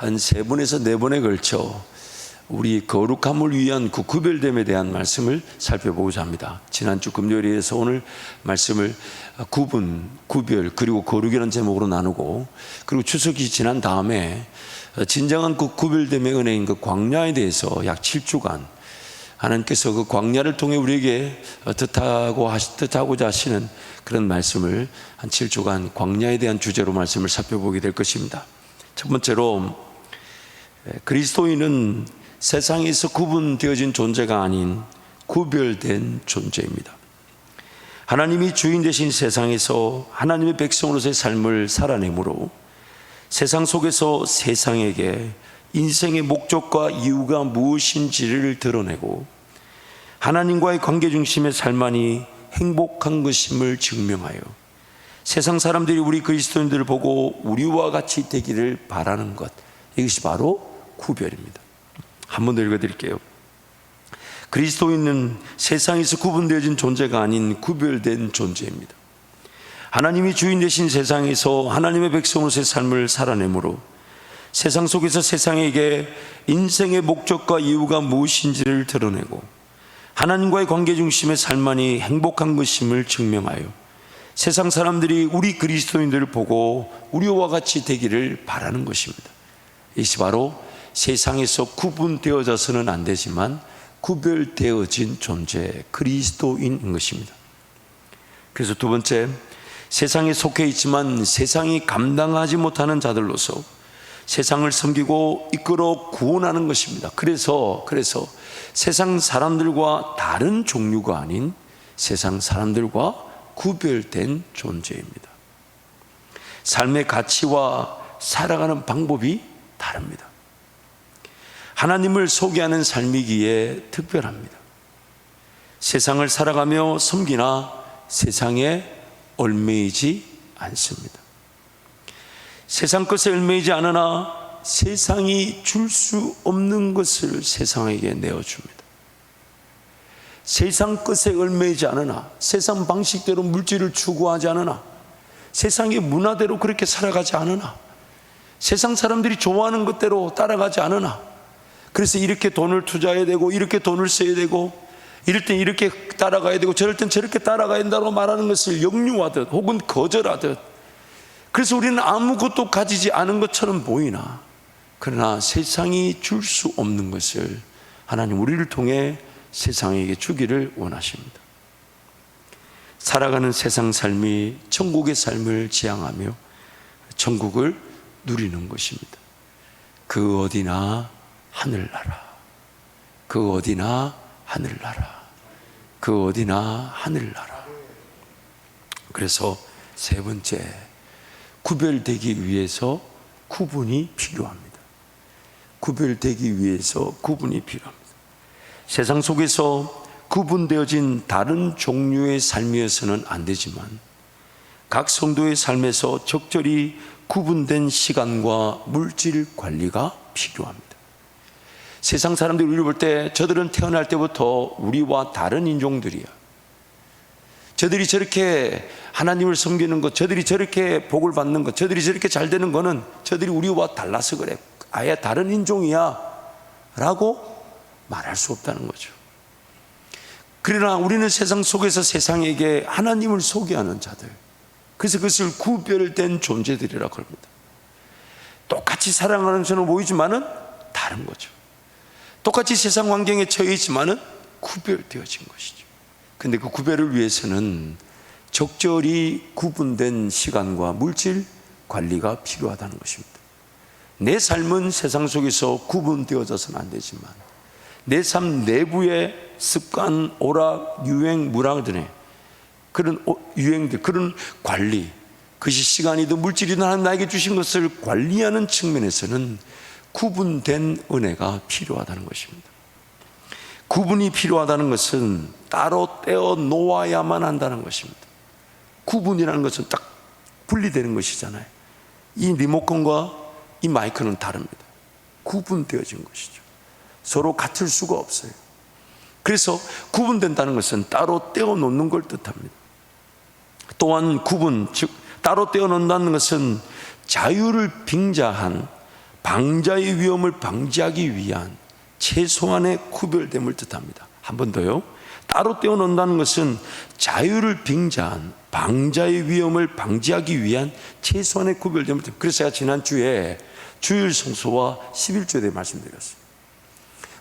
한 3번에서 4번에 걸쳐 우리 거룩함을 위한 그 구별됨에 대한 말씀을 살펴보고자 합니다. 지난주 금요일에서 오늘 말씀을 구분, 구별, 그리고 거룩이라는 제목으로 나누고, 그리고 추석이 지난 다음에 진정한 그 구별됨의 은혜인 그 광야에 대해서 약 7주간 하나님께서 그 광야를 통해 우리에게 뜻하고자 하시는 그런 말씀을 한 7주간 광야에 대한 주제로 말씀을 살펴보게 될 것입니다. 첫 번째로, 그리스도인은 세상에서 구분되어진 존재가 아닌 구별된 존재입니다. 하나님이 주인 되신 세상에서 하나님의 백성으로서의 삶을 살아내므로 세상 속에서 세상에게 인생의 목적과 이유가 무엇인지를 드러내고 하나님과의 관계 중심의 삶 안이 행복한 것임을 증명하여 세상 사람들이 우리 그리스도인들을 보고 우리와 같이 되기를 바라는 것, 이것이 바로 구별입니다. 한 번 더 읽어드릴게요. 그리스도인은 세상에서 구분되어진 존재가 아닌 구별된 존재입니다. 하나님이 주인 되신 세상에서 하나님의 백성으로서의 삶을 살아내므로 세상 속에서 세상에게 인생의 목적과 이유가 무엇인지를 드러내고 하나님과의 관계 중심의 삶만이 행복한 것임을 증명하여 세상 사람들이 우리 그리스도인들을 보고 우리와 같이 되기를 바라는 것입니다. 이것이 바로 세상에서 구분되어져서는 안 되지만 구별되어진 존재, 그리스도인인 것입니다. 그래서 두 번째, 세상에 속해 있지만 세상이 감당하지 못하는 자들로서 세상을 섬기고 이끌어 구원하는 것입니다. 그래서 세상 사람들과 다른 종류가 아닌 세상 사람들과 구별된 존재입니다. 삶의 가치와 살아가는 방법이 다릅니다. 하나님을 소개하는 삶이기에 특별합니다. 세상을 살아가며 섬기나 세상에 얽매이지 않습니다. 세상 것에 얽매이지 않으나 세상이 줄 수 없는 것을 세상에게 내어줍니다. 세상 것에 얽매이지 않으나 세상 방식대로 물질을 추구하지 않으나 세상의 문화대로 그렇게 살아가지 않으나 세상 사람들이 좋아하는 것대로 따라가지 않으나 그래서 이렇게 돈을 투자해야 되고 이렇게 돈을 써야 되고 이럴 땐 이렇게 따라가야 되고 저럴 땐 저렇게 따라가야 된다고 말하는 것을 역류하듯 혹은 거절하듯, 그래서 우리는 아무것도 가지지 않은 것처럼 보이나 그러나 세상이 줄 수 없는 것을 하나님 우리를 통해 세상에게 주기를 원하십니다. 살아가는 세상 삶이 천국의 삶을 지향하며 천국을 누리는 것입니다. 그 어디나 하늘나라, 그 어디나 하늘나라, 그 어디나 하늘나라. 그래서 세 번째, 구별되기 위해서 구분이 필요합니다. 구별되기 위해서 구분이 필요합니다. 세상 속에서 구분되어진 다른 종류의 삶이어서는 안 되지만 각 성도의 삶에서 적절히 구분된 시간과 물질 관리가 필요합니다. 세상 사람들이 우리를 볼 때 저들은 태어날 때부터 우리와 다른 인종들이야. 저들이 저렇게 하나님을 섬기는 것, 저들이 저렇게 복을 받는 것, 저들이 저렇게 잘 되는 거는 저들이 우리와 달라서 그래. 아예 다른 인종이야 라고 말할 수 없다는 거죠. 그러나 우리는 세상 속에서 세상에게 하나님을 소개하는 자들, 그래서 그것을 구별된 존재들이라고 합니다. 똑같이 사랑하는 저는 보이지만은 다른 거죠. 똑같이 세상 환경에 처해 있지만은 구별되어진 것이죠. 근데 그 구별을 위해서는 적절히 구분된 시간과 물질 관리가 필요하다는 것입니다. 내 삶은 세상 속에서 구분되어져서는 안 되지만 내 삶 내부의 습관, 오락, 유행, 문화 등의 그런 유행들, 그런 관리, 그것이 시간이든 물질이든 하나님 나에게 주신 것을 관리하는 측면에서는 구분된 은혜가 필요하다는 것입니다. 구분이 필요하다는 것은 따로 떼어 놓아야만 한다는 것입니다. 구분이라는 것은 딱 분리되는 것이잖아요. 이 리모컨과 이 마이크는 다릅니다. 구분되어진 것이죠. 서로 같을 수가 없어요. 그래서 구분된다는 것은 따로 떼어 놓는 걸 뜻합니다. 또한 구분, 즉 따로 떼어 놓는다는 것은 자유를 빙자한 방자의 위험을 방지하기 위한 최소한의 구별됨을 뜻합니다. 한 번 더요. 따로 떼어놓는다는 것은 자유를 빙자한 방자의 위험을 방지하기 위한 최소한의 구별됨을 뜻합니다. 그래서 제가 지난주에 주일 성수와 11조에 대해 말씀드렸어요.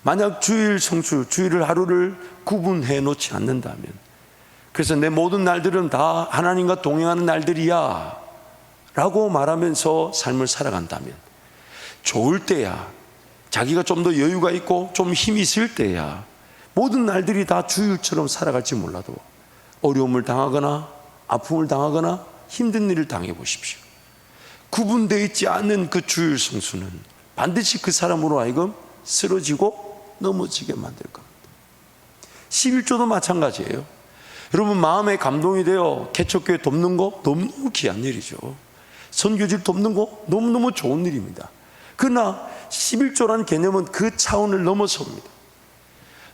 만약 주일 성수, 주일을 하루를 구분해 놓지 않는다면, 그래서 내 모든 날들은 다 하나님과 동행하는 날들이야 라고 말하면서 삶을 살아간다면, 좋을 때야, 자기가 좀 더 여유가 있고 좀 힘이 있을 때야 모든 날들이 다 주일처럼 살아갈지 몰라도 어려움을 당하거나 아픔을 당하거나 힘든 일을 당해 보십시오. 구분되어 있지 않은 그 주일 성수는 반드시 그 사람으로 하여금 쓰러지고 넘어지게 만들 겁니다. 11조도 마찬가지예요. 여러분, 마음에 감동이 되어 개척교회 돕는 거 너무너무 귀한 일이죠. 선교지를 돕는 거 너무너무 좋은 일입니다. 그러나 11조라는 개념은 그 차원을 넘어섭니다.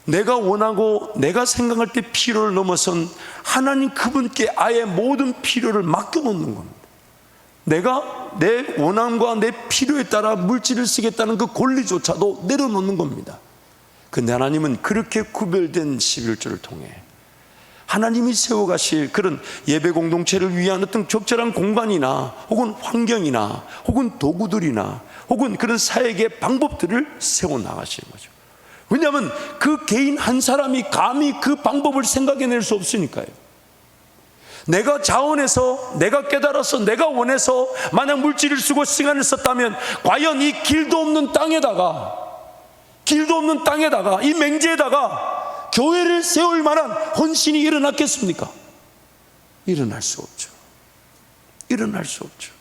내가 원하고 내가 생각할 때 필요를 넘어선 하나님 그분께 아예 모든 필요를 맡겨놓는 겁니다. 내가 내 원함과 내 필요에 따라 물질을 쓰겠다는 그 권리조차도 내려놓는 겁니다. 근데 하나님은 그렇게 구별된 11조를 통해 하나님이 세워가실 그런 예배 공동체를 위한 어떤 적절한 공간이나 혹은 환경이나 혹은 도구들이나 혹은 그런 사역의 방법들을 세워나가시는 거죠. 왜냐하면 그 개인 한 사람이 감히 그 방법을 생각해낼 수 없으니까요. 내가 자원해서, 내가 깨달아서, 내가 원해서 만약 물질을 쓰고 시간을 썼다면 과연 이 길도 없는 땅에다가 이 맹지에다가 교회를 세울 만한 헌신이 일어났겠습니까? 일어날 수 없죠. 일어날 수 없죠.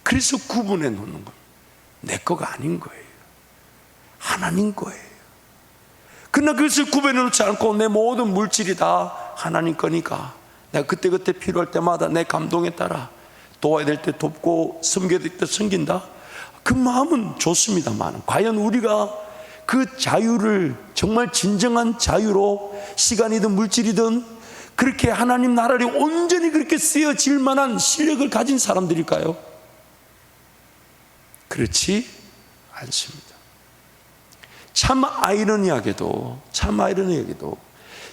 그래서 구분해 놓는 겁니다. 내 거가 아닌 거예요. 하나님 거예요. 그러나 그것을 구분해 놓지 않고 내 모든 물질이 다 하나님 거니까 내가 그때그때 필요할 때마다 내 감동에 따라 도와야 될 때 돕고 섬겨야 될 때 섬긴다. 그 마음은 좋습니다만 과연 우리가 그 자유를 정말 진정한 자유로 시간이든 물질이든 그렇게 하나님 나라를 온전히 그렇게 쓰여질 만한 실력을 가진 사람들일까요? 그렇지 않습니다. 참 아이러니하게도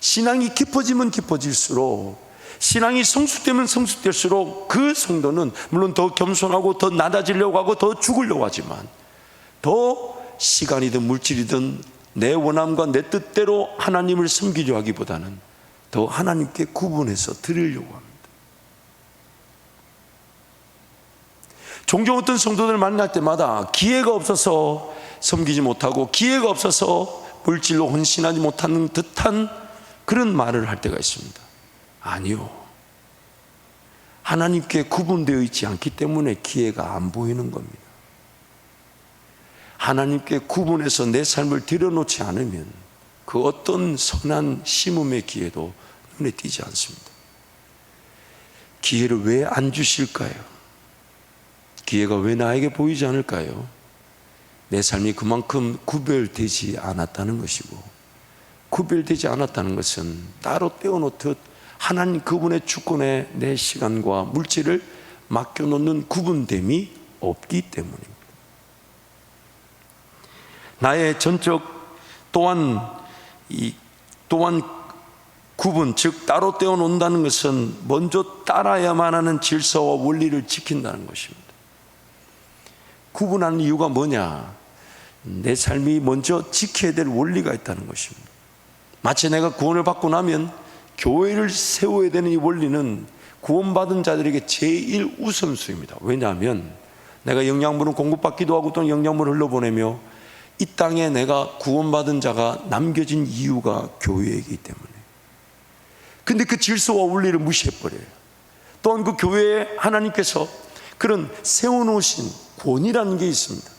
신앙이 깊어지면 깊어질수록, 신앙이 성숙되면 성숙될수록 그 성도는 물론 더 겸손하고 더 낮아지려고 하고 더 죽으려고 하지만 더 시간이든 물질이든 내 원함과 내 뜻대로 하나님을 섬기려 하기보다는 더 하나님께 구분해서 드리려고 합니다. 종종 어떤 성도들을 만날 때마다 기회가 없어서 섬기지 못하고 기회가 없어서 물질로 헌신하지 못하는 듯한 그런 말을 할 때가 있습니다. 아니요, 하나님께 구분되어 있지 않기 때문에 기회가 안 보이는 겁니다. 하나님께 구분해서 내 삶을 들여놓지 않으면 그 어떤 선한 심음의 기회도 눈에 띄지 않습니다. 기회를 왜 안 주실까요? 기회가 왜 나에게 보이지 않을까요? 내 삶이 그만큼 구별되지 않았다는 것이고, 구별되지 않았다는 것은 따로 떼어놓듯 하나님 그분의 주권에 내 시간과 물질을 맡겨놓는 구분됨이 없기 때문입니다. 나의 전적 또한 구분, 즉 따로 떼어놓는다는 것은 먼저 따라야만 하는 질서와 원리를 지킨다는 것입니다. 구분하는 이유가 뭐냐? 내 삶이 먼저 지켜야 될 원리가 있다는 것입니다. 마치 내가 구원을 받고 나면 교회를 세워야 되는 이 원리는 구원받은 자들에게 제일 우선수입니다. 왜냐하면 내가 영양분을 공급받기도 하고 또는 영양분을 흘러보내며 이 땅에 내가 구원받은 자가 남겨진 이유가 교회이기 때문에. 근데 그 질서와 원리를 무시해버려요. 또한 그 교회에 하나님께서 그런 세워놓으신 권위라는 게 있습니다.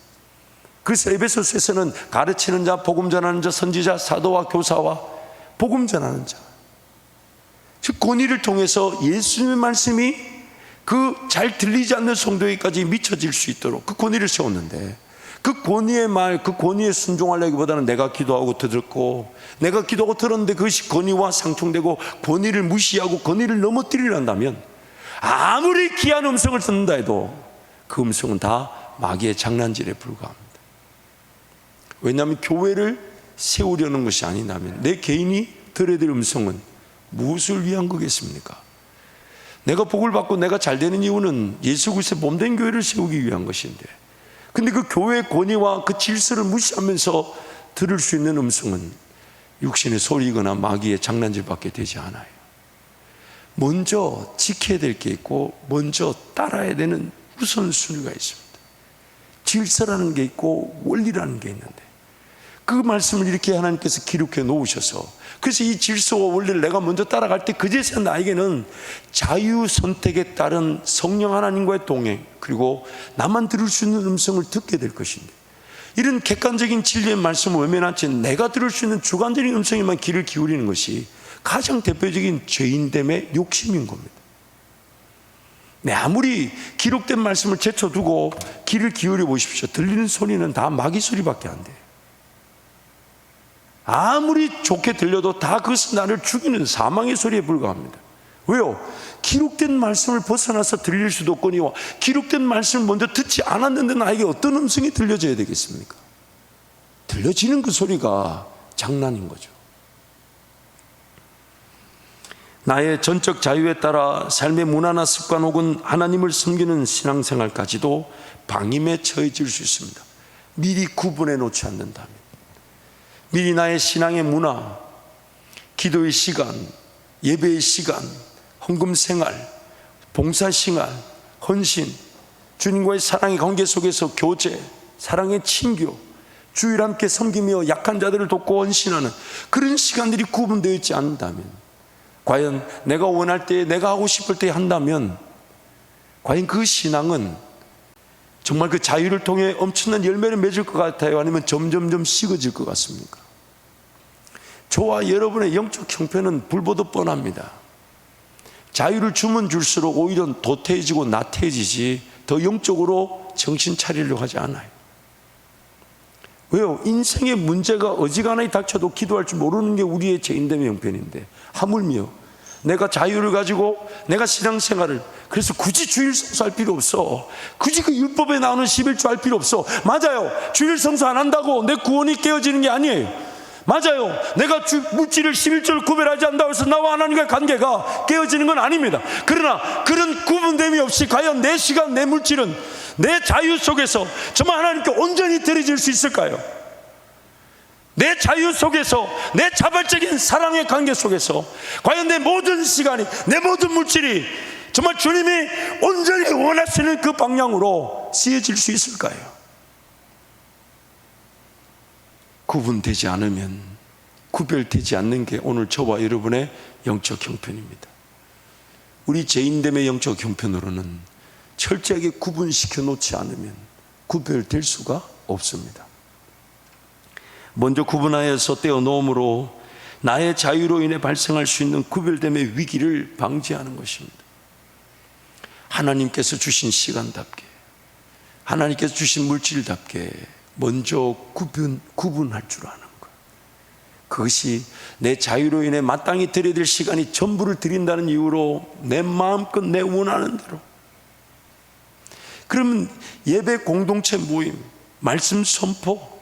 그래서 에베소서에서는 가르치는 자, 복음 전하는 자, 선지자, 사도와 교사와 복음 전하는 자, 즉 권위를 통해서 예수님의 말씀이 그 잘 들리지 않는 성도에게까지 미쳐질 수 있도록 그 권위를 세웠는데, 그 권위의 말, 그 권위에 순종하려기보다는 내가 기도하고 듣고, 내가 기도하고 들었는데 그것이 권위와 상충되고 권위를 무시하고 권위를 넘어뜨리려 한다면 아무리 귀한 음성을 듣는다 해도 그 음성은 다 마귀의 장난질에 불과합니다. 왜냐하면 교회를 세우려는 것이 아니라면 내 개인이 들어야 될 음성은 무엇을 위한 거겠습니까? 내가 복을 받고 내가 잘 되는 이유는 예수 그리스도의 몸된 교회를 세우기 위한 것인데, 근데 그 교회의 권위와 그 질서를 무시하면서 들을 수 있는 음성은 육신의 소리거나 마귀의 장난질밖에 되지 않아요. 먼저 지켜야 될 게 있고 먼저 따라야 되는 우선순위가 있습니다. 질서라는 게 있고 원리라는 게 있는데, 그 말씀을 이렇게 하나님께서 기록해 놓으셔서, 그래서 이 질서와 원리를 내가 먼저 따라갈 때 그제서야 나에게는 자유 선택에 따른 성령 하나님과의 동행, 그리고 나만 들을 수 있는 음성을 듣게 될 것인데, 이런 객관적인 진리의 말씀을 외면하지 내가 들을 수 있는 주관적인 음성에만 귀를 기울이는 것이 가장 대표적인 죄인됨의 욕심인 겁니다. 아무리 기록된 말씀을 제쳐두고 귀를 기울여 보십시오. 들리는 소리는 다 마귀 소리밖에 안 돼요. 아무리 좋게 들려도 다 그것은 나를 죽이는 사망의 소리에 불과합니다. 왜요? 기록된 말씀을 벗어나서 들릴 수도 없거니와 기록된 말씀을 먼저 듣지 않았는데 나에게 어떤 음성이 들려져야 되겠습니까? 들려지는 그 소리가 장난인 거죠. 나의 전적 자유에 따라 삶의 문화나 습관 혹은 하나님을 섬기는 신앙생활까지도 방임에 처해질 수 있습니다. 미리 구분해 놓지 않는다면, 미리 나의 신앙의 문화, 기도의 시간, 예배의 시간, 헌금 생활, 봉사 시간, 헌신, 주님과의 사랑의 관계 속에서 교제, 사랑의 친교, 주일 함께 섬기며 약한 자들을 돕고 헌신하는 그런 시간들이 구분되어 있지 않는다면, 과연 내가 원할 때, 내가 하고 싶을 때 한다면 과연 그 신앙은 정말 그 자유를 통해 엄청난 열매를 맺을 것 같아요? 아니면 점점점 식어질 것 같습니까? 저와 여러분의 영적 형편은 불보듯 뻔합니다. 자유를 주면 줄수록 오히려 도태해지고 나태해지지 더 영적으로 정신 차리려고 하지 않아요. 왜요? 인생의 문제가 어지간하게 닥쳐도 기도할 줄 모르는 게 우리의 죄인됨의 형편인데, 하물며 내가 자유를 가지고 내가 신앙생활을, 그래서 굳이 주일 성수할 필요 없어. 굳이 그 율법에 나오는 11조 할 필요 없어. 맞아요. 주일 성수 안 한다고 내 구원이 깨어지는 게 아니에요. 맞아요. 내가 물질을 11조를 구별하지 않는다고 해서 나와 하나님과의 관계가 깨어지는 건 아닙니다. 그러나 그런 구분됨이 없이 과연 내 시간, 내 물질은 내 자유 속에서 정말 하나님께 온전히 드려질 수 있을까요? 내 자유 속에서, 내 자발적인 사랑의 관계 속에서 과연 내 모든 시간이, 내 모든 물질이 정말 주님이 온전히 원하시는 그 방향으로 쓰여질 수 있을까요? 구분되지 않으면, 구별되지 않는 게 오늘 저와 여러분의 영적 형편입니다. 우리 죄인됨의 영적 형편으로는 철저하게 구분시켜 놓지 않으면 구별될 수가 없습니다. 먼저 구분하여서 떼어놓음으로 나의 자유로 인해 발생할 수 있는 구별됨의 위기를 방지하는 것입니다. 하나님께서 주신 시간답게, 하나님께서 주신 물질답게 먼저 구분할 줄 아는 것, 그것이 내 자유로 인해 마땅히 드려야 될 시간이 전부를 드린다는 이유로 내 마음껏 내 원하는 대로, 그러면 예배 공동체 모임, 말씀 선포,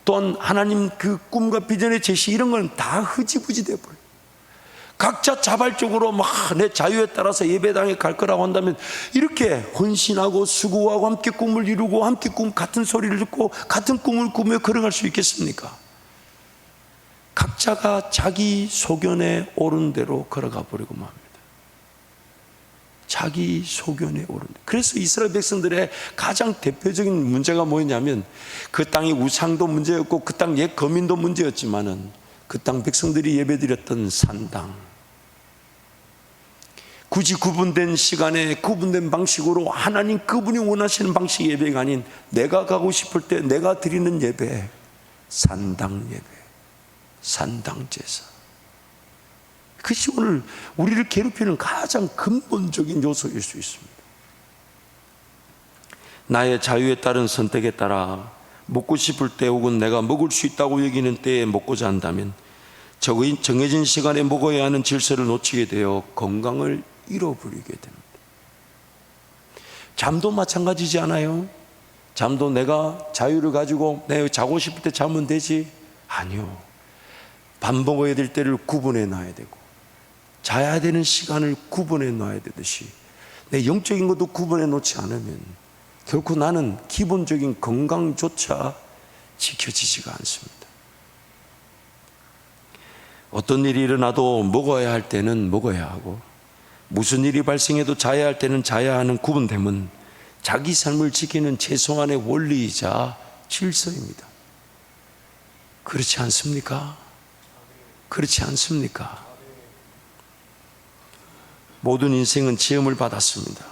또한 하나님 그 꿈과 비전의 제시, 이런 건 다 흐지부지 돼버려요. 각자 자발적으로 막 내 자유에 따라서 예배당에 갈 거라고 한다면 이렇게 헌신하고 수고하고 함께 꿈을 이루고 함께 같은 소리를 듣고 같은 꿈을 꾸며 걸어갈 수 있겠습니까? 각자가 자기 소견에 오른 대로 걸어가 버리고 맙니다. 자기 소견에 오른 대로. 그래서 이스라엘 백성들의 가장 대표적인 문제가 뭐였냐면, 그 땅의 우상도 문제였고 그 땅 옛 거민도 문제였지만은 그 땅 백성들이 예배드렸던 산당, 굳이 구분된 시간에 구분된 방식으로 하나님 그분이 원하시는 방식의 예배가 아닌 내가 가고 싶을 때 내가 드리는 예배, 산당 예배, 산당 제사, 그것이 오늘 우리를 괴롭히는 가장 근본적인 요소일 수 있습니다. 나의 자유에 따른 선택에 따라 먹고 싶을 때 혹은 내가 먹을 수 있다고 여기는 때에 먹고자 한다면 정해진 시간에 먹어야 하는 질서를 놓치게 되어 건강을 잃어버리게 됩니다. 잠도 마찬가지지 않아요? 잠도 내가 자유를 가지고 내가 자고 싶을 때 자면 되지? 아니요. 밥 먹어야 될 때를 구분해 놔야 되고, 자야 되는 시간을 구분해 놔야 되듯이 내 영적인 것도 구분해 놓지 않으면 결코 나는 기본적인 건강조차 지켜지지가 않습니다. 어떤 일이 일어나도 먹어야 할 때는 먹어야 하고, 무슨 일이 발생해도 자야 할 때는 자야 하는 구분됨은 자기 삶을 지키는 최소한의 원리이자 질서입니다. 그렇지 않습니까? 그렇지 않습니까? 모든 인생은 지음을 받았습니다.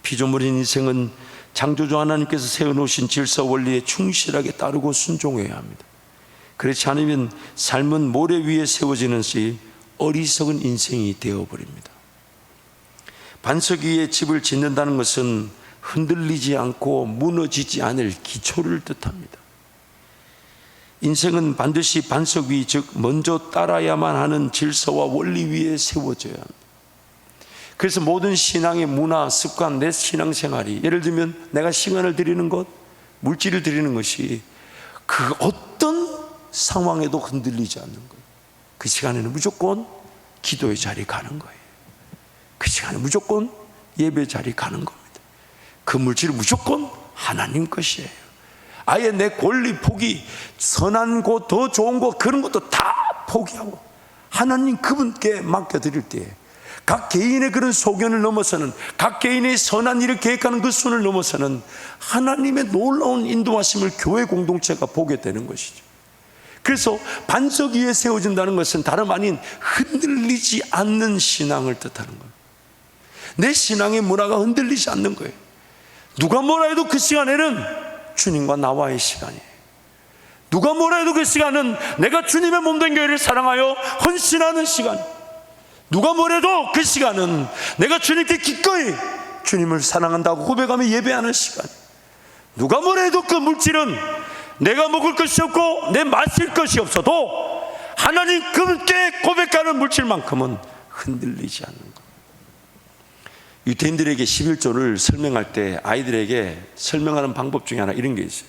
피조물인 인생은 창조주 하나님께서 세워놓으신 질서 원리에 충실하게 따르고 순종해야 합니다. 그렇지 않으면 삶은 모래 위에 세워지는 시 어리석은 인생이 되어버립니다. 반석 위에 집을 짓는다는 것은 흔들리지 않고 무너지지 않을 기초를 뜻합니다. 인생은 반드시 반석 위, 즉 먼저 따라야만 하는 질서와 원리 위에 세워져야 합니다. 그래서 모든 신앙의 문화, 습관, 내 신앙생활이, 예를 들면 내가 시간을 드리는 것, 물질을 드리는 것이 그 어떤 상황에도 흔들리지 않는 거예요. 그 시간에는 무조건 기도의 자리에 가는 거예요. 그 시간에 무조건 예배 자리에 가는 겁니다. 그 물질은 무조건 하나님 것이에요. 아예 내 권리 포기, 선한 곳, 더 좋은 곳, 그런 것도 다 포기하고 하나님 그분께 맡겨드릴 때 각 개인의 그런 소견을 넘어서는, 각 개인의 선한 일을 계획하는 그 순을 넘어서는 하나님의 놀라운 인도하심을 교회 공동체가 보게 되는 것이죠. 그래서 반석 위에 세워진다는 것은 다름 아닌 흔들리지 않는 신앙을 뜻하는 거예요. 내 신앙의 문화가 흔들리지 않는 거예요. 누가 뭐라 해도 그 시간에는 주님과 나와의 시간이에요. 누가 뭐라 해도 그 시간은 내가 주님의 몸된 교회를 사랑하여 헌신하는 시간. 누가 뭐래도 그 시간은 내가 주님께 기꺼이 주님을 사랑한다고 고백하며 예배하는 시간. 누가 뭐래도 그 물질은 내가 먹을 것이 없고 내 마실 것이 없어도 하나님 그분께 고백하는 물질만큼은 흔들리지 않는 것. 유대인들에게 11조를 설명할 때 아이들에게 설명하는 방법 중에 하나 이런 게 있어요.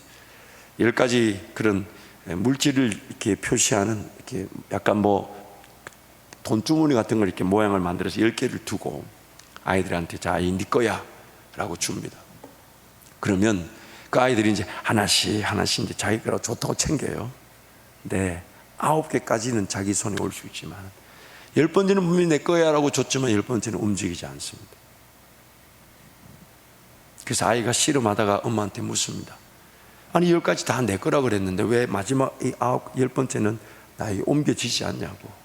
10가지 그런 물질을 이렇게 표시하는, 이렇게 약간 뭐 돈주머니 같은 걸 이렇게 모양을 만들어서 10개를 두고 아이들한테 자, 이 네 거야 라고 줍니다. 그러면 그 아이들이 이제 하나씩 이제 자기 거라고 좋다고 챙겨요. 근데 9개까지는 자기 손에 올 수 있지만 10번째는 분명히 내 거야 라고 줬지만 10번째는 움직이지 않습니다. 그래서 아이가 씨름하다가 엄마한테 묻습니다. 아니 10가지 다 내 거라 그랬는데 왜 마지막 이 10번째는 나에게 옮겨지지 않냐고.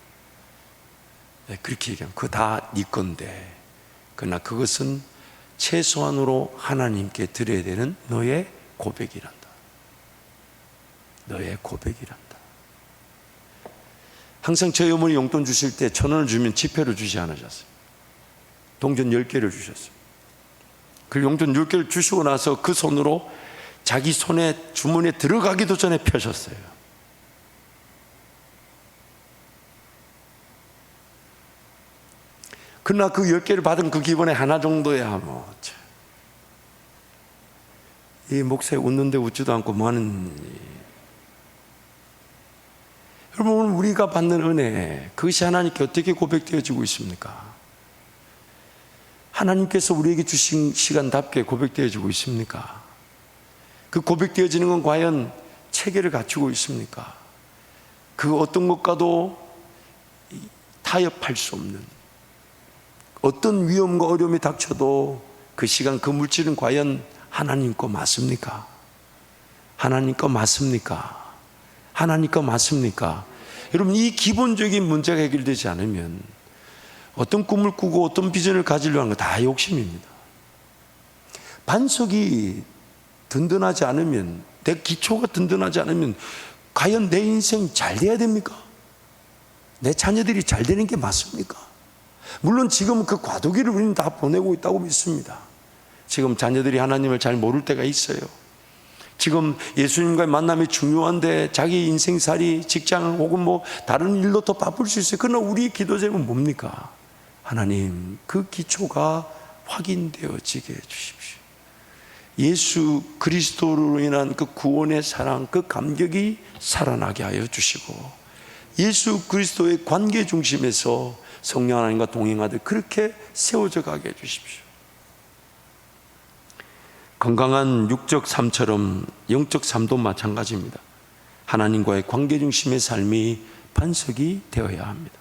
그렇게 얘기하면 그거 다 네 건데, 그러나 그것은 최소한으로 하나님께 드려야 되는 너의 고백이란다. 너의 고백이란다. 항상 저희 어머니 용돈 주실 때 1,000원을 주면 지폐를 주지 않으셨어요. 동전 10개를 주셨어요. 그 용돈 10개를 주시고 나서 그 손으로 자기 손에 주머니에 들어가기도 전에 펴셨어요. 그러나 그 10개를 받은 그 기분에 하나 정도야 이 목사에 웃는데 웃지도 않고 뭐하는. 여러분, 우리가 받는 은혜, 그것이 하나님께 어떻게 고백되어지고 있습니까? 하나님께서 우리에게 주신 시간답게 고백되어지고 있습니까? 그 고백되어지는 건 과연 체계를 갖추고 있습니까? 그 어떤 것과도 타협할 수 없는, 어떤 위험과 어려움이 닥쳐도 그 시간 그 물질은 과연 하나님 거 맞습니까? 하나님 거 맞습니까? 하나님 거 맞습니까? 여러분, 이 기본적인 문제가 해결되지 않으면 어떤 꿈을 꾸고 어떤 비전을 가지려고 하는 거 다 욕심입니다. 반석이 든든하지 않으면, 내 기초가 든든하지 않으면 과연 내 인생 잘 돼야 됩니까? 내 자녀들이 잘 되는 게 맞습니까? 물론 지금 그 과도기를 우리는 다 보내고 있다고 믿습니다. 지금 자녀들이 하나님을 잘 모를 때가 있어요. 지금 예수님과의 만남이 중요한데 자기 인생살이, 직장 혹은 뭐 다른 일로 더 바쁠 수 있어요. 그러나 우리 기도 제목은 뭡니까? 하나님, 그 기초가 확인되어지게 해주십시오. 예수 그리스도로 인한 그 구원의 사랑, 그 감격이 살아나게 하여 주시고, 예수 그리스도의 관계 중심에서 성령 하나님과 동행하듯 그렇게 세워져 가게 해 주십시오. 건강한 육적 삶처럼 영적 삶도 마찬가지입니다. 하나님과의 관계 중심의 삶이 반석이 되어야 합니다.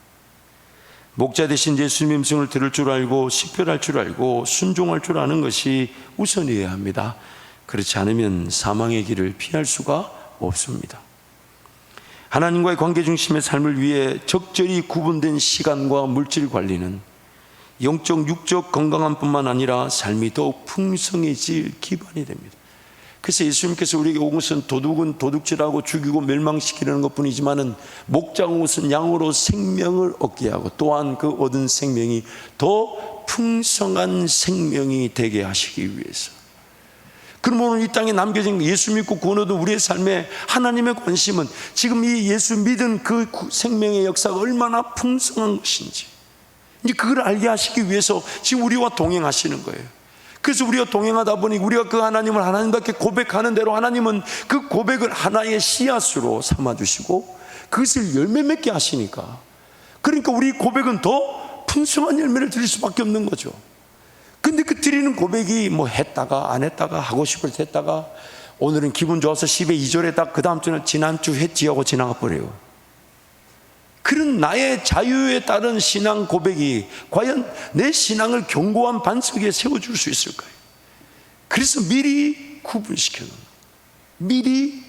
목자 대신 예수님의 음성을 들을 줄 알고 식별할 줄 알고 순종할 줄 아는 것이 우선이어야 합니다. 그렇지 않으면 사망의 길을 피할 수가 없습니다. 하나님과의 관계 중심의 삶을 위해 적절히 구분된 시간과 물질 관리는 영적, 육적 건강함 뿐만 아니라 삶이 더욱 풍성해질 기반이 됩니다. 그래서 예수님께서 우리에게 온 것은 도둑은 도둑질하고 죽이고 멸망시키려는 것뿐이지만은 목자가 온 것은 양으로 생명을 얻게 하고, 또한 그 얻은 생명이 더 풍성한 생명이 되게 하시기 위해서. 그럼 오늘 이 땅에 남겨진 예수 믿고 구원 얻은 우리의 삶에 하나님의 관심은 지금 이 예수 믿은 그 생명의 역사가 얼마나 풍성한 것인지, 이제 그걸 알게 하시기 위해서 지금 우리와 동행하시는 거예요. 그래서 우리가 동행하다 보니 우리가 그 하나님을 하나님답게 고백하는 대로 하나님은 그 고백을 하나의 씨앗으로 삼아주시고 그것을 열매 맺게 하시니까, 그러니까 우리 고백은 더 풍성한 열매를 드릴 수밖에 없는 거죠. 근데 그 드리는 고백이 뭐 했다가 안 했다가 하고 싶을 때 했다가 오늘은 기분 좋아서 10에 2절 했다가 그 다음 주는 지난주 했지 하고 지나가 버려요. 그런 나의 자유에 따른 신앙 고백이 과연 내 신앙을 견고한 반석 위에 세워줄 수 있을까요? 그래서 미리 구분시켜놓는, 미리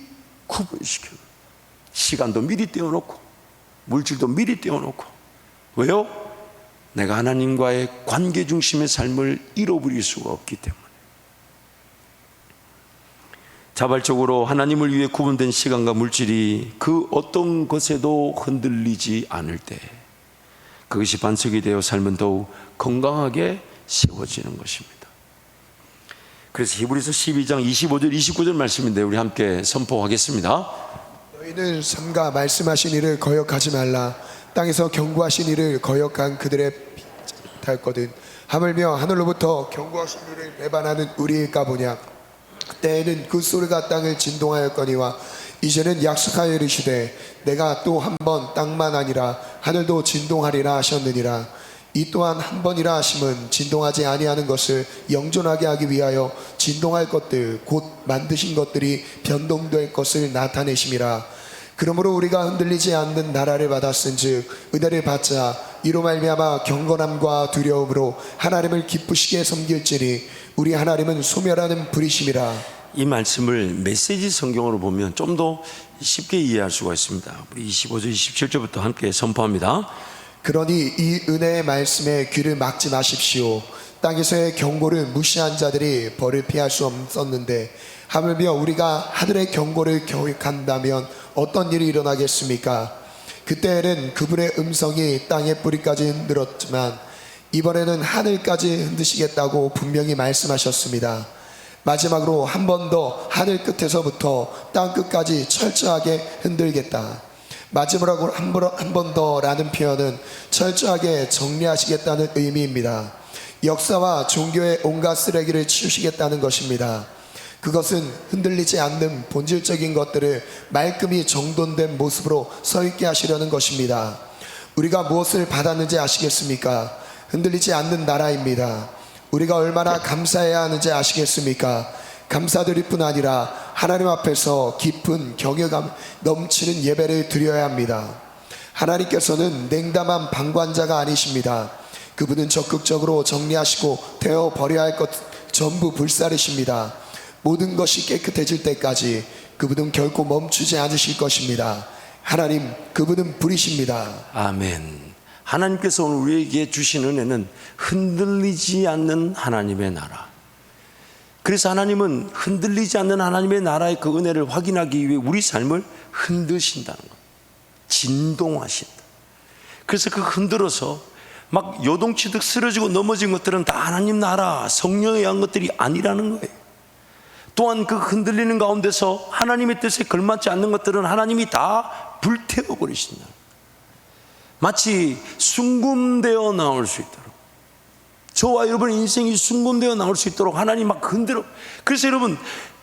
구분시켜놓는, 시간도 미리 떼어놓고 물질도 미리 떼어놓고. 왜요? 내가 하나님과의 관계 중심의 삶을 잃어버릴 수가 없기 때문에. 자발적으로 하나님을 위해 구분된 시간과 물질이 그 어떤 것에도 흔들리지 않을 때, 그것이 반석이 되어 삶은 더욱 건강하게 세워지는 것입니다. 그래서 히브리서 12장 25절 29절 말씀인데 우리 함께 선포하겠습니다. 너희는 삼가 말씀하신 이를 거역하지 말라. 땅에서 경고하신 이를 거역한 그들의 닮거든. 하물며 하늘로부터 경고하신 이를 배반하는 우리일까 보냐. 그때에는 그 소리가 땅을 진동하였거니와 이제는 약속하여 이르시되 내가 또 한 번 땅만 아니라 하늘도 진동하리라 하셨느니라. 이 또한 한 번이라 하심은 진동하지 아니하는 것을 영존하게 하기 위하여 진동할 것들 곧 만드신 것들이 변동될 것을 나타내심이라. 그러므로 우리가 흔들리지 않는 나라를 받았은즉 은혜를 받자. 이로 말미암아 경건함과 두려움으로 하나님을 기쁘시게 섬길지니 우리 하나님은 소멸하는 불이심이라. 이 말씀을 메시지 성경으로 보면 좀 더 쉽게 이해할 수가 있습니다. 우리 25절 27절부터 함께 선포합니다. 그러니 이 은혜의 말씀에 귀를 막지 마십시오. 땅에서의 경고를 무시한 자들이 벌을 피할 수 없었는데 하물며 우리가 하늘의 경고를 거역한다면 어떤 일이 일어나겠습니까? 그때에는 그분의 음성이 땅의 뿌리까지 흔들었지만 이번에는 하늘까지 흔드시겠다고 분명히 말씀하셨습니다. 마지막으로 한 번 더 하늘 끝에서부터 땅 끝까지 철저하게 흔들겠다. 마지막으로 한 번 더라는 표현은 철저하게 정리하시겠다는 의미입니다. 역사와 종교의 온갖 쓰레기를 치우시겠다는 것입니다. 그것은 흔들리지 않는 본질적인 것들을 말끔히 정돈된 모습으로 서 있게 하시려는 것입니다. 우리가 무엇을 받았는지 아시겠습니까? 흔들리지 않는 나라입니다. 우리가 얼마나 감사해야 하는지 아시겠습니까? 감사드릴 뿐 아니라 하나님 앞에서 깊은 경외감 넘치는 예배를 드려야 합니다. 하나님께서는 냉담한 방관자가 아니십니다. 그분은 적극적으로 정리하시고 태워 버려야 할 것 전부 불사르십니다. 모든 것이 깨끗해질 때까지 그분은 결코 멈추지 않으실 것입니다. 하나님, 그분은 불이십니다. 아멘. 하나님께서 오늘 우리에게 주신 은혜는 흔들리지 않는 하나님의 나라. 그래서 하나님은 흔들리지 않는 하나님의 나라의 그 은혜를 확인하기 위해 우리 삶을 흔드신다는 것, 진동하신다. 그래서 그 흔들어서 막 요동치듯 쓰러지고 넘어진 것들은 다 하나님 나라, 성령에 의한 것들이 아니라는 거예요. 또한 그 흔들리는 가운데서 하나님의 뜻에 걸맞지 않는 것들은 하나님이 다 불태워버리신다. 마치 순금되어 나올 수 있도록 저와 여러분의 인생이 순금되어 나올 수 있도록 하나님 막 흔들어. 그래서 여러분,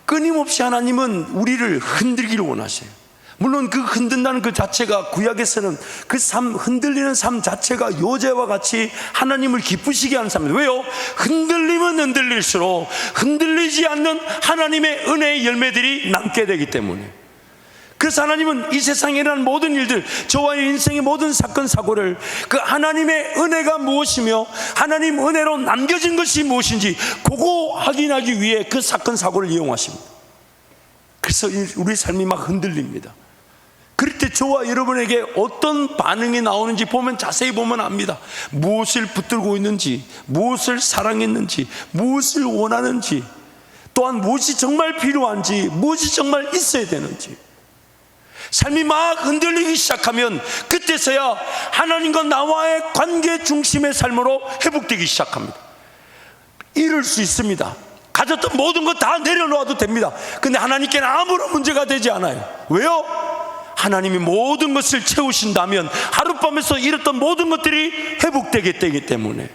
끊임없이 하나님은 우리를 흔들기를 원하세요. 물론 그 흔든다는 그 자체가 구약에서는 그 삶, 흔들리는 삶 자체가 요제와 같이 하나님을 기쁘시게 하는 삶입니다. 왜요? 흔들리면 흔들릴수록 흔들리지 않는 하나님의 은혜의 열매들이 남게 되기 때문에. 그래서 하나님은 이 세상에 일어난 모든 일들, 저와의 인생의 모든 사건 사고를 그 하나님의 은혜가 무엇이며 하나님 은혜로 남겨진 것이 무엇인지 그거 확인하기 위해 그 사건 사고를 이용하십니다. 그래서 우리 삶이 막 흔들립니다. 그럴 때 저와 여러분에게 어떤 반응이 나오는지 보면, 자세히 보면 압니다. 무엇을 붙들고 있는지, 무엇을 사랑했는지, 무엇을 원하는지, 또한 무엇이 정말 필요한지, 무엇이 정말 있어야 되는지. 삶이 막 흔들리기 시작하면 그때서야 하나님과 나와의 관계 중심의 삶으로 회복되기 시작합니다. 이럴 수 있습니다. 가졌던 모든 것 다 내려놓아도 됩니다. 근데 하나님께는 아무런 문제가 되지 않아요. 왜요? 하나님이 모든 것을 채우신다면 하룻밤에서 잃었던 모든 것들이 회복되게 되기 때문에.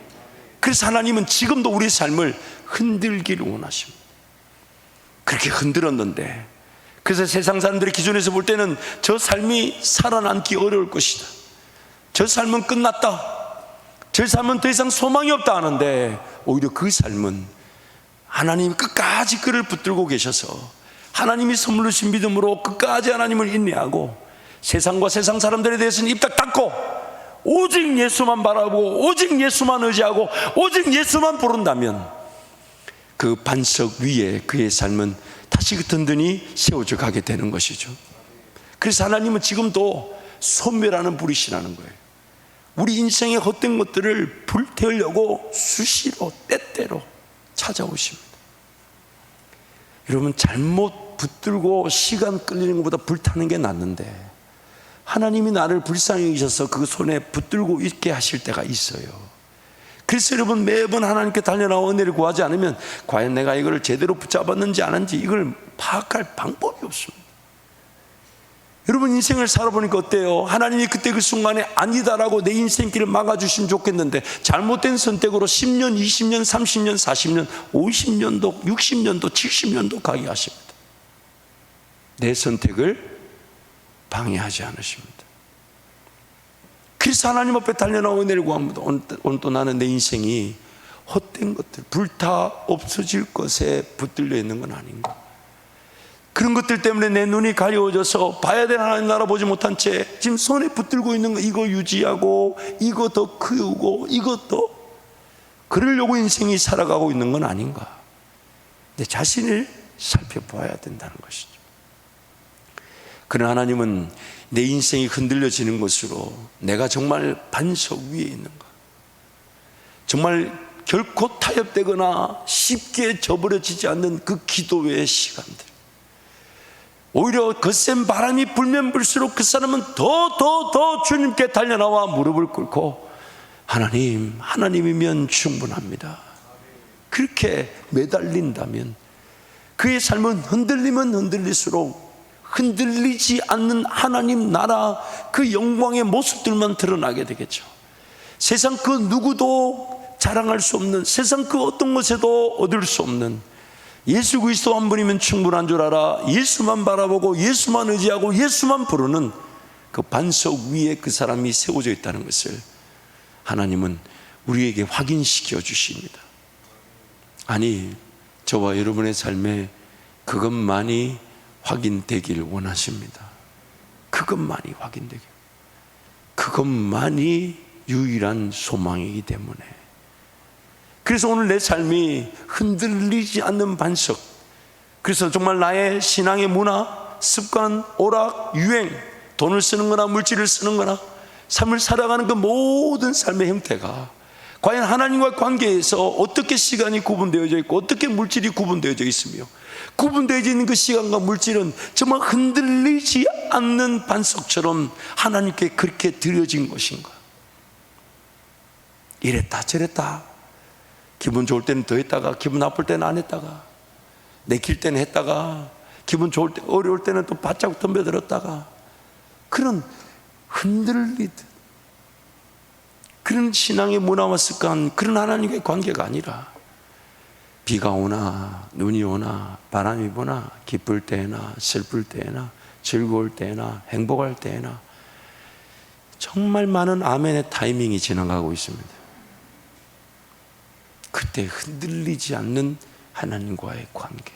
그래서 하나님은 지금도 우리 삶을 흔들기를 원하십니다. 그렇게 흔들었는데, 그래서 세상 사람들의 기준에서 볼 때는 저 삶이 살아남기 어려울 것이다, 저 삶은 끝났다, 저 삶은 더 이상 소망이 없다 하는데, 오히려 그 삶은 하나님이 끝까지 그를 붙들고 계셔서 하나님이 선물로 주신 믿음으로 끝까지 하나님을 인내하고 세상과 세상 사람들에 대해서는 입 딱 닫고 오직 예수만 바라보고 오직 예수만 의지하고 오직 예수만 부른다면 그 반석 위에 그의 삶은 다시 든든히 세워져 가게 되는 것이죠. 그래서 하나님은 지금도 소멸하는 불이시라는 거예요. 우리 인생의 헛된 것들을 불태우려고 수시로 때때로 찾아오십니다. 여러분, 잘못 붙들고 시간 끌리는 것보다 불타는 게 낫는데, 하나님이 나를 불쌍히 여기셔서 그 손에 붙들고 있게 하실 때가 있어요. 그래서 여러분, 매번 하나님께 달려나와 은혜를 구하지 않으면 과연 내가 이걸 제대로 붙잡았는지 안 한지 이걸 파악할 방법이 없습니다. 여러분, 인생을 살아보니까 어때요? 하나님이 그때 그 순간에 아니다라고 내 인생길을 막아주시면 좋겠는데 잘못된 선택으로 10년, 20년, 30년, 40년, 50년도, 60년도, 70년도 가게 하십니다. 내 선택을 방해하지 않으십니다. 그래서 하나님 앞에 달려나와 은혜를 구합니다. 오늘 또 나는 내 인생이 헛된 것들, 불타 없어질 것에 붙들려 있는 건 아닌가, 그런 것들 때문에 내 눈이 가려워져서 봐야 될 하나님 나라 보지 못한 채 지금 손에 붙들고 있는 거, 이거 유지하고 이거 더 키우고 이거 더 그러려고 인생이 살아가고 있는 건 아닌가, 내 자신을 살펴봐야 된다는 것이죠. 그러나 하나님은 내 인생이 흔들려지는 것으로 내가 정말 반석 위에 있는가, 정말 결코 타협되거나 쉽게 저버려지지 않는 그 기도의 시간들, 오히려 거센 바람이 불면 불수록 그 사람은 더 주님께 달려나와 무릎을 꿇고 하나님, 하나님이면 충분합니다, 그렇게 매달린다면 그의 삶은 흔들리면 흔들릴수록 흔들리지 않는 하나님 나라 그 영광의 모습들만 드러나게 되겠죠. 세상 그 누구도 자랑할 수 없는, 세상 그 어떤 것에도 얻을 수 없는 예수 그리스도 한 분이면 충분한 줄 알아 예수만 바라보고 예수만 의지하고 예수만 부르는 그 반석 위에 그 사람이 세워져 있다는 것을 하나님은 우리에게 확인시켜 주십니다. 아니, 저와 여러분의 삶에 그것만이 확인되길 원하십니다. 그것만이 확인되길, 그것만이 유일한 소망이기 때문에. 그래서 오늘 내 삶이 흔들리지 않는 반석, 그래서 정말 나의 신앙의 문화, 습관, 오락, 유행, 돈을 쓰는 거나 물질을 쓰는 거나 삶을 살아가는 그 모든 삶의 형태가 과연 하나님과 관계에서 어떻게 시간이 구분되어져 있고 어떻게 물질이 구분되어져 있으며, 구분되어져 있는 그 시간과 물질은 정말 흔들리지 않는 반석처럼 하나님께 그렇게 드려진 것인가. 이랬다 저랬다, 기분 좋을 때는 더 했다가 기분 나쁠 때는 안 했다가, 내킬 때는 했다가 기분 좋을 때, 어려울 때는 또 바짝 덤벼들었다가, 그런 흔들리듯 그런 신앙의 문화와 습관, 그런 하나님과의 관계가 아니라 비가 오나 눈이 오나 바람이 부나 기쁠 때나 슬플 때나 즐거울 때나 행복할 때나 정말 많은 아멘의 타이밍이 지나가고 있습니다. 그때 흔들리지 않는 하나님과의 관계,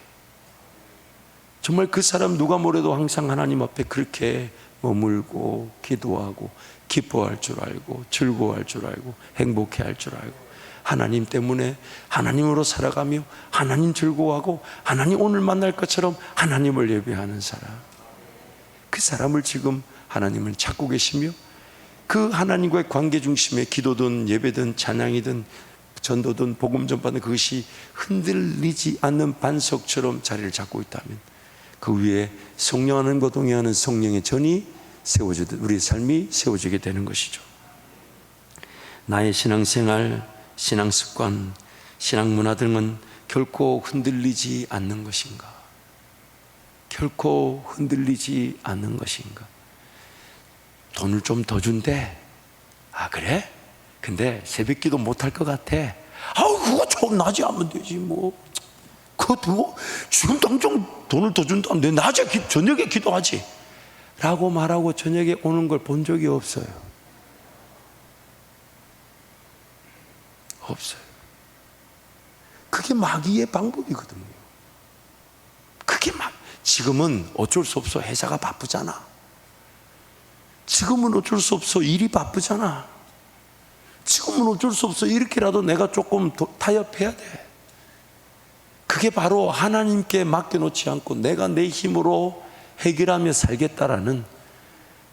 정말 그 사람 누가 뭐래도 항상 하나님 앞에 그렇게 머물고 기도하고 기뻐할 줄 알고 즐거워할 줄 알고 행복해할 줄 알고 하나님 때문에 하나님으로 살아가며 하나님 즐거워하고 하나님 오늘 만날 것처럼 하나님을 예배하는 사람, 그 사람을 지금 하나님은 찾고 계시며 그 하나님과의 관계 중심에 기도든 예배든 찬양이든 전도든 복음 전파든 그것이 흔들리지 않는 반석처럼 자리를 잡고 있다면 그 위에 성령하는 동행하는 성령의 전이 세워지듯 우리의 삶이 세워지게 되는 것이죠. 나의 신앙생활, 신앙습관, 신앙문화 등은 결코 흔들리지 않는 것인가? 결코 흔들리지 않는 것인가? 돈을 좀 더 준대. 아 그래? 근데 새벽기도 못할 것 같아. 아우 그거 좀 낮에 하면 되지 뭐. 그것도 뭐 지금 당장 돈을 더 준다는데 낮에 저녁에 기도하지 라고 말하고 저녁에 오는 걸 본 적이 없어요. 없어요. 그게 마귀의 방법이거든요. 그게 지금은 어쩔 수 없어. 회사가 바쁘잖아. 지금은 어쩔 수 없어. 일이 바쁘잖아. 지금은 어쩔 수 없어. 이렇게라도 내가 조금 타협해야 돼. 그게 바로 하나님께 맡겨놓지 않고 내가 내 힘으로 해결하며 살겠다라는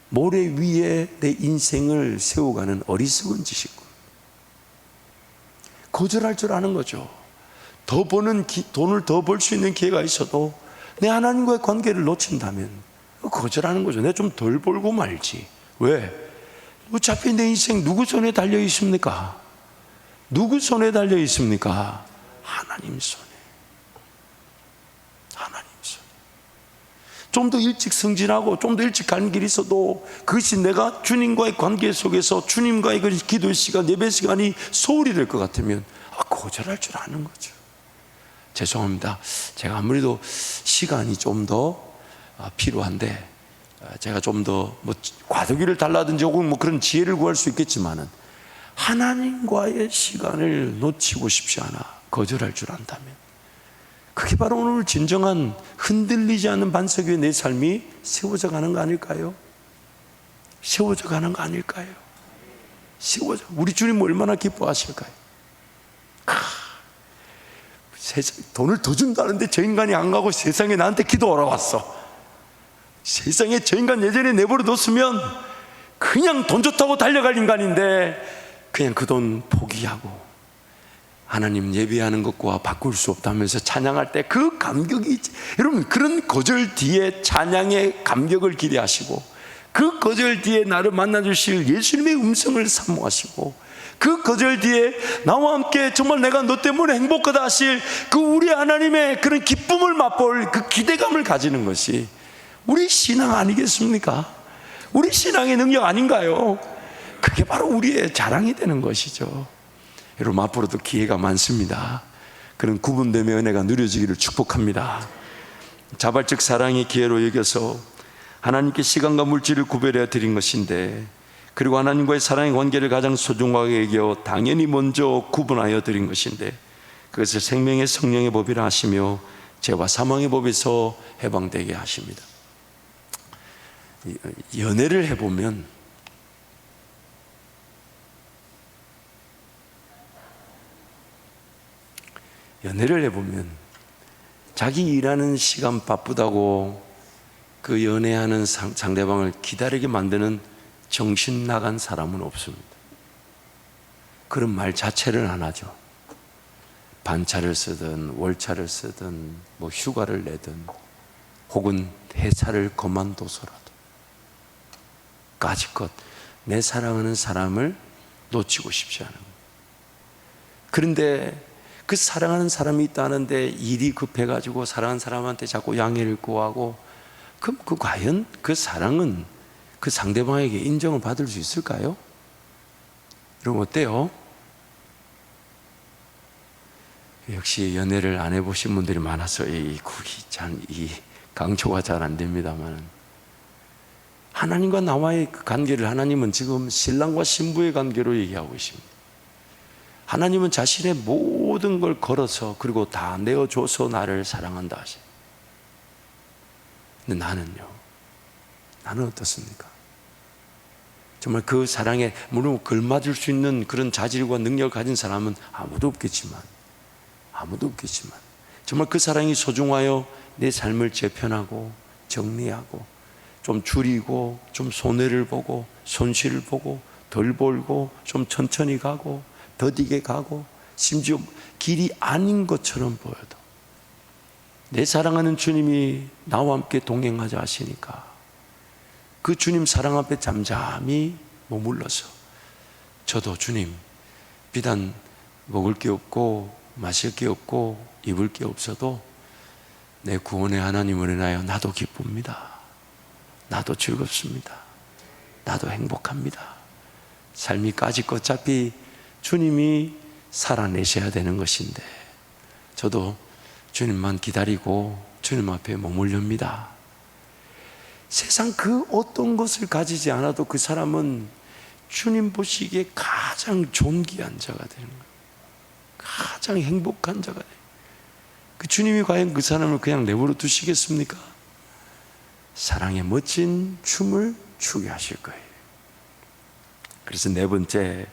모래 위에 내 인생을 세워가는 어리석은 짓이고, 거절할 줄 아는 거죠. 더 버는 돈을 더 벌 수 있는 기회가 있어도 내 하나님과의 관계를 놓친다면 거절하는 거죠. 내가 좀 덜 벌고 말지. 왜? 어차피 내 인생 누구 손에 달려 있습니까? 누구 손에 달려 있습니까? 하나님 손에. 하나님 손에. 좀 더 일찍 승진하고 좀 더 일찍 가는 길이 있어도 그것이 내가 주님과의 관계 속에서 주님과의 그 기도 시간, 예배 시간이 소홀히 될 것 같으면 거절할 줄 아는 거죠. 죄송합니다. 제가 아무래도 시간이 좀 더 필요한데 제가 좀 더 뭐 과도기를 달라든지 혹은 뭐 그런 지혜를 구할 수 있겠지만은 하나님과의 시간을 놓치고 싶지 않아 거절할 줄 안다면 그게 바로 오늘 진정한 흔들리지 않는 반석 위에 내 삶이 세워져 가는 거 아닐까요? 세워져 가는 거 아닐까요? 세워져. 우리 주님 얼마나 기뻐하실까요? 돈을 더 준다는데 저 인간이 안 가고 세상에 나한테 기도하러 왔어. 세상에 저 인간 예전에 내버려 뒀으면 그냥 돈 좋다고 달려갈 인간인데 그냥 그 돈 포기하고 하나님 예배하는 것과 바꿀 수 없다면서 찬양할 때 그 감격이 있지. 여러분 그런 거절 뒤에 찬양의 감격을 기대하시고 그 거절 뒤에 나를 만나주실 예수님의 음성을 사모하시고 그 거절 뒤에 나와 함께 정말 내가 너 때문에 행복하다 하실 그 우리 하나님의 그런 기쁨을 맛볼 그 기대감을 가지는 것이 우리 신앙 아니겠습니까? 우리 신앙의 능력 아닌가요? 그게 바로 우리의 자랑이 되는 것이죠. 여러분 앞으로도 기회가 많습니다. 그런 구분됨의 은혜가 누려지기를 축복합니다. 자발적 사랑의 기회로 여겨서 하나님께 시간과 물질을 구별해 드린 것인데 그리고 하나님과의 사랑의 관계를 가장 소중하게 여겨 당연히 먼저 구분하여 드린 것인데 그것을 생명의 성령의 법이라 하시며 죄와 사망의 법에서 해방되게 하십니다. 연애를 해보면 자기 일하는 시간 바쁘다고 그 연애하는 상대방을 기다리게 만드는 정신 나간 사람은 없습니다. 그런 말 자체를 안 하죠. 반차를 쓰든 월차를 쓰든 뭐 휴가를 내든 혹은 회사를 그만둬서라도 까짓것 내 사랑하는 사람을 놓치고 싶지 않은 거예요. 그런데 그 사랑하는 사람이 있다는데 일이 급해가지고 사랑하는 사람한테 자꾸 양해를 구하고 그럼 과연 그 사랑은 그 상대방에게 인정을 받을 수 있을까요? 여러분 어때요? 역시 연애를 안 해보신 분들이 많아서 이 강조가 잘 안 됩니다만, 하나님과 나와의 그 관계를 하나님은 지금 신랑과 신부의 관계로 얘기하고 있습니다. 하나님은 자신의 모든 걸 걸어서 그리고 다 내어줘서 나를 사랑한다 하셔요. 근데 나는 어떻습니까? 정말 그 사랑에 물론 걸맞을 수 있는 그런 자질과 능력을 가진 사람은 아무도 없겠지만 정말 그 사랑이 소중하여 내 삶을 재편하고 정리하고 좀 줄이고 좀 손해를 보고 손실을 보고 덜 벌고 좀 천천히 가고 더디게 가고 심지어 길이 아닌 것처럼 보여도 내 사랑하는 주님이 나와 함께 동행하자 하시니까 그 주님 사랑 앞에 잠잠히 머물러서 저도 주님, 비단 먹을 게 없고 마실 게 없고 입을 게 없어도 내 구원의 하나님을 인하여 나도 기쁩니다. 나도 즐겁습니다. 나도 행복합니다. 삶이 까짓 어차피 주님이 살아내셔야 되는 것인데 저도 주님만 기다리고 주님 앞에 머물렵니다. 세상 그 어떤 것을 가지지 않아도 그 사람은 주님 보시기에 가장 존귀한 자가 되는 거예요. 가장 행복한 자가 돼요. 그 주님이 과연 그 사람을 그냥 내버려 두시겠습니까? 사랑의 멋진 춤을 추게 하실 거예요. 그래서 네 번째,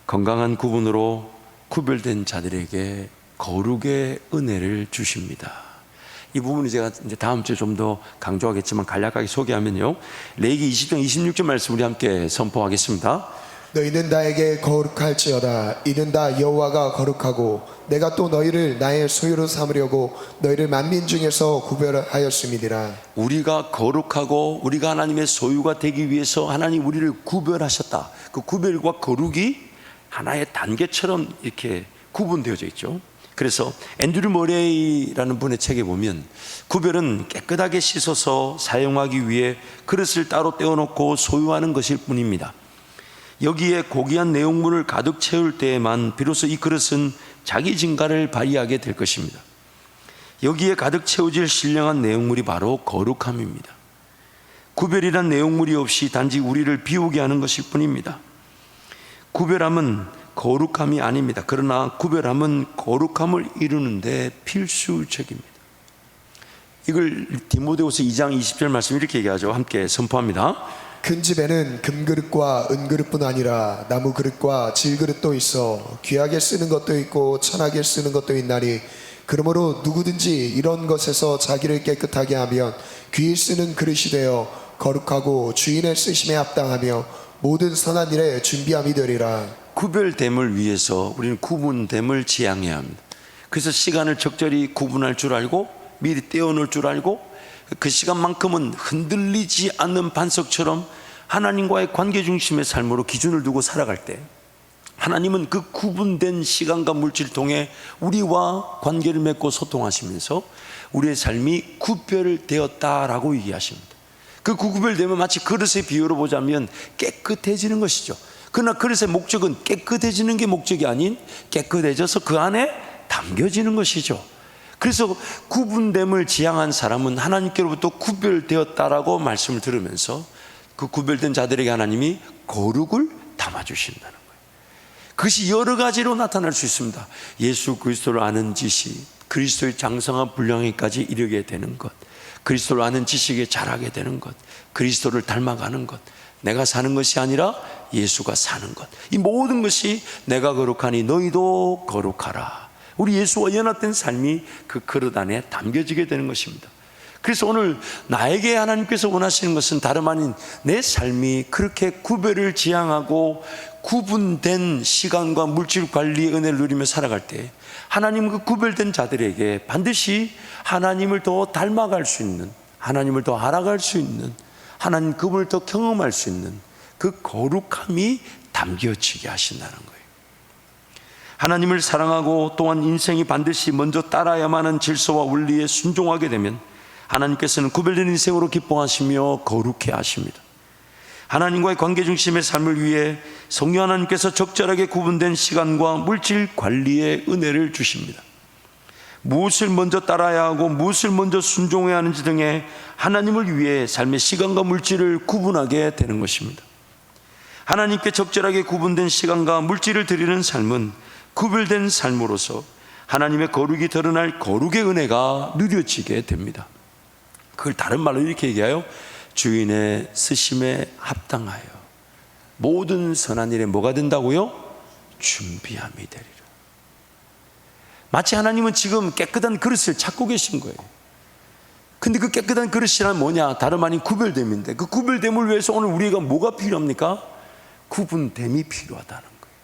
건강한 구분으로 구별된 자들에게 거룩의 은혜를 주십니다. 이 부분은 제가 이제 다음 주에 좀 더 강조하겠지만 간략하게 소개하면요, 레위기 20장 26절 말씀 우리 함께 선포하겠습니다. 너희는 나에게 거룩할지어다. 이는 다 여호와가 거룩하고 내가 또 너희를 나의 소유로 삼으려고 너희를 만민 중에서 구별하였음이니라. 우리가 거룩하고 우리가 하나님의 소유가 되기 위해서 하나님 우리를 구별하셨다. 그 구별과 거룩이 하나의 단계처럼 이렇게 구분되어져 있죠. 그래서 앤드류 머레이라는 분의 책에 보면 구별은 깨끗하게 씻어서 사용하기 위해 그릇을 따로 떼어놓고 소유하는 것일 뿐입니다. 여기에 고귀한 내용물을 가득 채울 때에만 비로소 이 그릇은 자기 진가를 발휘하게 될 것입니다. 여기에 가득 채워질 신령한 내용물이 바로 거룩함입니다. 구별이란 내용물이 없이 단지 우리를 비우게 하는 것일 뿐입니다. 구별함은 거룩함이 아닙니다. 그러나 구별함은 거룩함을 이루는데 필수적입니다. 이걸 디모데후서 2장 20절 말씀 이렇게 얘기하죠. 함께 선포합니다. 큰 집에는 금그릇과 은그릇뿐 아니라 나무 그릇과 질그릇도 있어 귀하게 쓰는 것도 있고 천하게 쓰는 것도 있나니 그러므로 누구든지 이런 것에서 자기를 깨끗하게 하면 귀히 쓰는 그릇이 되어 거룩하고 주인의 쓰심에 합당하며 모든 선한 일에 준비함이 되리라. 구별됨을 위해서 우리는 구분됨을 지향해야 합니다. 그래서 시간을 적절히 구분할 줄 알고 미리 떼어놓을 줄 알고 그 시간만큼은 흔들리지 않는 반석처럼 하나님과의 관계 중심의 삶으로 기준을 두고 살아갈 때 하나님은 그 구분된 시간과 물질을 통해 우리와 관계를 맺고 소통하시면서 우리의 삶이 구별되었다라고 얘기하십니다. 그 구별되면 마치 그릇의 비유로 보자면 깨끗해지는 것이죠. 그러나 그릇의 목적은 깨끗해지는 게 목적이 아닌 깨끗해져서 그 안에 담겨지는 것이죠. 그래서 구분됨을 지향한 사람은 하나님께로부터 구별되었다라고 말씀을 들으면서 그 구별된 자들에게 하나님이 거룩을 담아주신다는 거예요. 그것이 여러 가지로 나타날 수 있습니다. 예수 그리스도를 아는 지식, 그리스도의 장성한 분량에까지 이르게 되는 것, 그리스도를 아는 지식에 자라게 되는 것, 그리스도를 닮아가는 것, 내가 사는 것이 아니라 예수가 사는 것, 이 모든 것이 내가 거룩하니 너희도 거룩하라. 우리 예수와 연합된 삶이 그 그릇 안에 담겨지게 되는 것입니다. 그래서 오늘 나에게 하나님께서 원하시는 것은 다름 아닌 내 삶이 그렇게 구별을 지향하고 구분된 시간과 물질 관리의 은혜를 누리며 살아갈 때 하나님 그 구별된 자들에게 반드시 하나님을 더 닮아갈 수 있는, 하나님을 더 알아갈 수 있는, 하나님 그분을 더 경험할 수 있는 그 거룩함이 담겨지게 하신다는 거예요. 하나님을 사랑하고 또한 인생이 반드시 먼저 따라야만 하는 질서와 원리에 순종하게 되면 하나님께서는 구별된 인생으로 기뻐하시며 거룩해 하십니다. 하나님과의 관계 중심의 삶을 위해 성령 하나님께서 적절하게 구분된 시간과 물질 관리의 은혜를 주십니다. 무엇을 먼저 따라야 하고 무엇을 먼저 순종해야 하는지 등의 하나님을 위해 삶의 시간과 물질을 구분하게 되는 것입니다. 하나님께 적절하게 구분된 시간과 물질을 드리는 삶은 구별된 삶으로서 하나님의 거룩이 드러날 거룩의 은혜가 누려지게 됩니다. 그걸 다른 말로 이렇게 얘기해요. 주인의 쓰심에 합당하여 모든 선한 일에 뭐가 된다고요? 준비함이 되리라. 마치 하나님은 지금 깨끗한 그릇을 찾고 계신 거예요. 근데 그 깨끗한 그릇이란 뭐냐? 다름 아닌 구별됨인데, 그 구별됨을 위해서 오늘 우리가 뭐가 필요합니까? 구분됨이 필요하다는 거예요.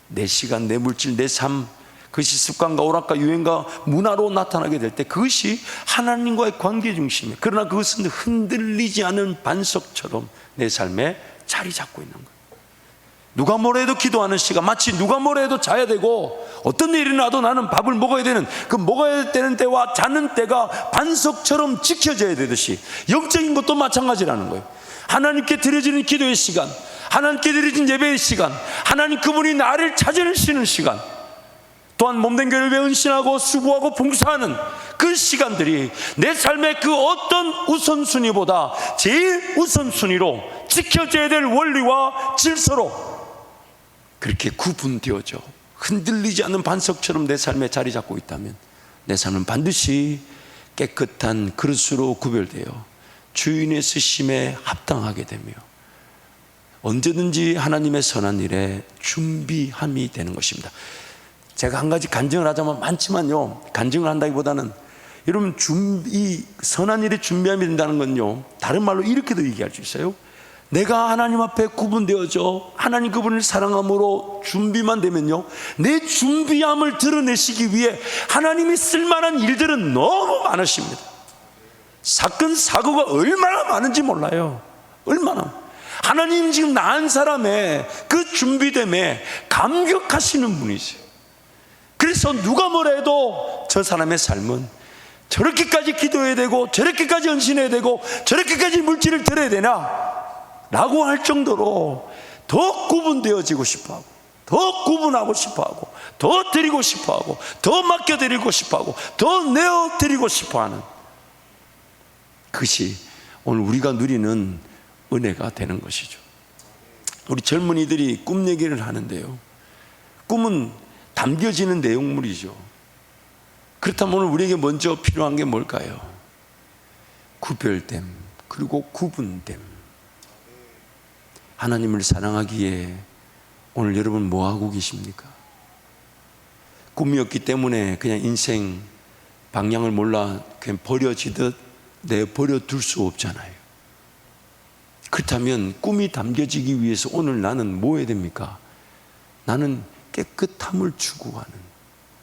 내 시간, 내 물질, 내 삶, 그것이 습관과 오락과 유행과 문화로 나타나게 될 때 그것이 하나님과의 관계 중심에, 그러나 그것은 흔들리지 않은 반석처럼 내 삶에 자리 잡고 있는 거예요. 누가 뭐라 해도 기도하는 시간, 마치 누가 뭐라 해도 자야 되고 어떤 일이 나도 나는 밥을 먹어야 되는, 그 먹어야 되는 때와 자는 때가 반석처럼 지켜져야 되듯이 영적인 것도 마찬가지라는 거예요. 하나님께 드려지는 기도의 시간, 하나님께 드려진 예배의 시간, 하나님 그분이 나를 찾으시는 시간, 또한 몸된 교회를 위해 헌신하고 수고하고 봉사하는 그 시간들이 내 삶의 그 어떤 우선순위보다 제일 우선순위로 지켜져야 될 원리와 질서로 그렇게 구분되어져 흔들리지 않는 반석처럼 내 삶에 자리 잡고 있다면 내 삶은 반드시 깨끗한 그릇으로 구별되어 주인의 쓰심에 합당하게 되며 언제든지 하나님의 선한 일에 준비함이 되는 것입니다. 제가 한 가지 간증을 하자면 많지만요, 간증을 한다기보다는 여러분 이 선한 일에 준비함이 된다는 건요, 다른 말로 이렇게도 얘기할 수 있어요. 내가 하나님 앞에 구분되어져 하나님 그분을 사랑함으로 준비만 되면요, 내 준비함을 드러내시기 위해 하나님이 쓸만한 일들은 너무 많으십니다. 사건 사고가 얼마나 많은지 몰라요. 얼마나. 하나님 지금 낳은 사람의 그 준비됨에 감격하시는 분이세요. 그래서 누가 뭐라 해도 저 사람의 삶은 저렇게까지 기도해야 되고 저렇게까지 헌신해야 되고 저렇게까지 물질을 드려야 되나 라고 할 정도로 더 구분되어지고 싶어하고 더 구분하고 싶어하고 더 드리고 싶어하고 더 맡겨드리고 싶어하고 더 내어드리고 싶어하는 그것이 오늘 우리가 누리는 은혜가 되는 것이죠. 우리 젊은이들이 꿈 얘기를 하는데요, 꿈은 담겨지는 내용물이죠. 그렇다면 오늘 우리에게 먼저 필요한 게 뭘까요? 구별됨, 그리고 구분됨. 하나님을 사랑하기에 오늘 여러분 뭐 하고 계십니까? 꿈이었기 때문에 그냥 인생 방향을 몰라 그냥 버려지듯 내버려 둘 수 없잖아요. 그렇다면 꿈이 담겨지기 위해서 오늘 나는 뭐 해야 됩니까? 나는 깨끗함을 추구하는,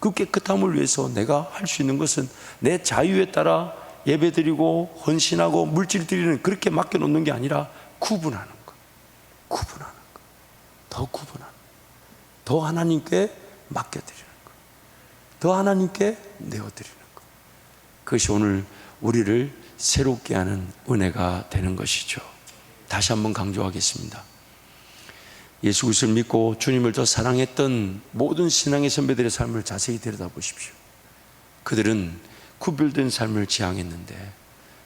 그 깨끗함을 위해서 내가 할 수 있는 것은 내 자유에 따라 예배드리고 헌신하고 물질 드리는 그렇게 맡겨놓는 게 아니라 구분하는 것, 구분하는 것, 더 구분하는 것, 더 하나님께 맡겨드리는 것, 더 하나님께 내어드리는 것. 그것이 오늘 우리를 새롭게 하는 은혜가 되는 것이죠. 다시 한번 강조하겠습니다. 예수 그리스도를 믿고 주님을 더 사랑했던 모든 신앙의 선배들의 삶을 자세히 들여다보십시오. 그들은 구별된 삶을 지향했는데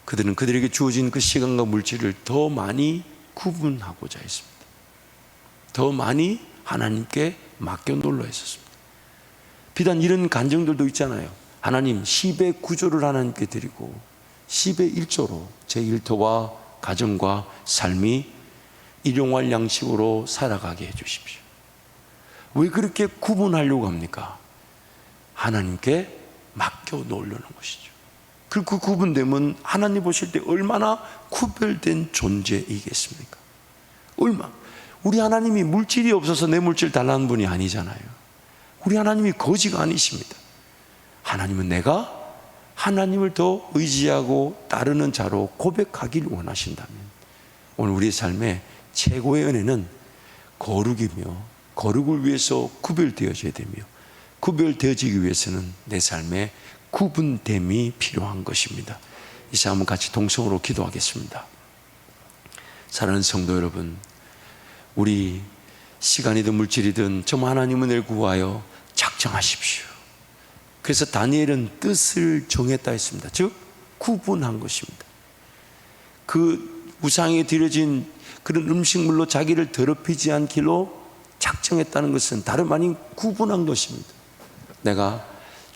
그들은 그들에게 주어진 그 시간과 물질을 더 많이 구분하고자 했습니다. 더 많이 하나님께 맡겨 놓으려 했었습니다. 비단 이런 간증들도 있잖아요. 하나님 10의 9조를 하나님께 드리고 10의 1조로 제 일터와 가정과 삶이 일용할 양식으로 살아가게 해주십시오. 왜 그렇게 구분하려고 합니까? 하나님께 맡겨 놓으려는 것이죠. 그 구분됨은 하나님 보실 때 얼마나 구별된 존재이겠습니까? 우리 하나님이 물질이 없어서 내 물질 달라는 분이 아니잖아요. 우리 하나님이 거지가 아니십니다. 하나님은 내가 하나님을 더 의지하고 따르는 자로 고백하길 원하신다면 오늘 우리의 삶에 최고의 은혜는 거룩이며 거룩을 위해서 구별되어져야 되며 구별되어지기 위해서는 내 삶에 구분됨이 필요한 것입니다. 이 시간 한번 같이 동성으로 기도하겠습니다. 사랑하는 성도 여러분, 우리 시간이든 물질이든 정말 하나님 은혜를 구하여 작정하십시오. 그래서 다니엘은 뜻을 정했다 했습니다. 즉 구분한 것입니다. 그 우상에 드려진 그런 음식물로 자기를 더럽히지 않기로 작정했다는 것은 다름 아닌 구분한 것입니다. 내가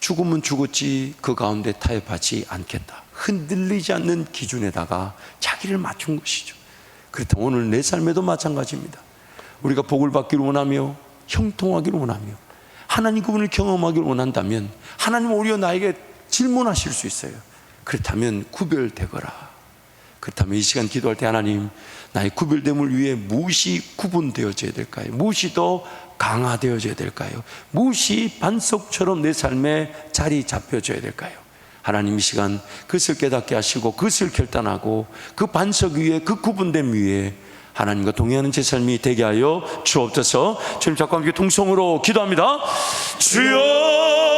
죽으면 죽었지 그 가운데 타협하지 않겠다. 흔들리지 않는 기준에다가 자기를 맞춘 것이죠. 그렇다면 오늘 내 삶에도 마찬가지입니다. 우리가 복을 받기를 원하며 형통하기를 원하며 하나님 그분을 경험하기를 원한다면 하나님은 오히려 나에게 질문하실 수 있어요. 그렇다면 구별되거라. 그렇다면 이 시간 기도할 때 하나님, 나의 구별됨을 위해 무엇이 구분되어져야 될까요? 무엇이 더 강화되어져야 될까요? 무엇이 반석처럼 내 삶에 자리 잡혀져야 될까요? 하나님 이 시간 그것을 깨닫게 하시고 그것을 결단하고 그 반석 위에 그 구분됨 위에 하나님과 동행하는 제 삶이 되게 하여 주옵소서. 주님, 잠깐 함께 통성으로 기도합니다. 주여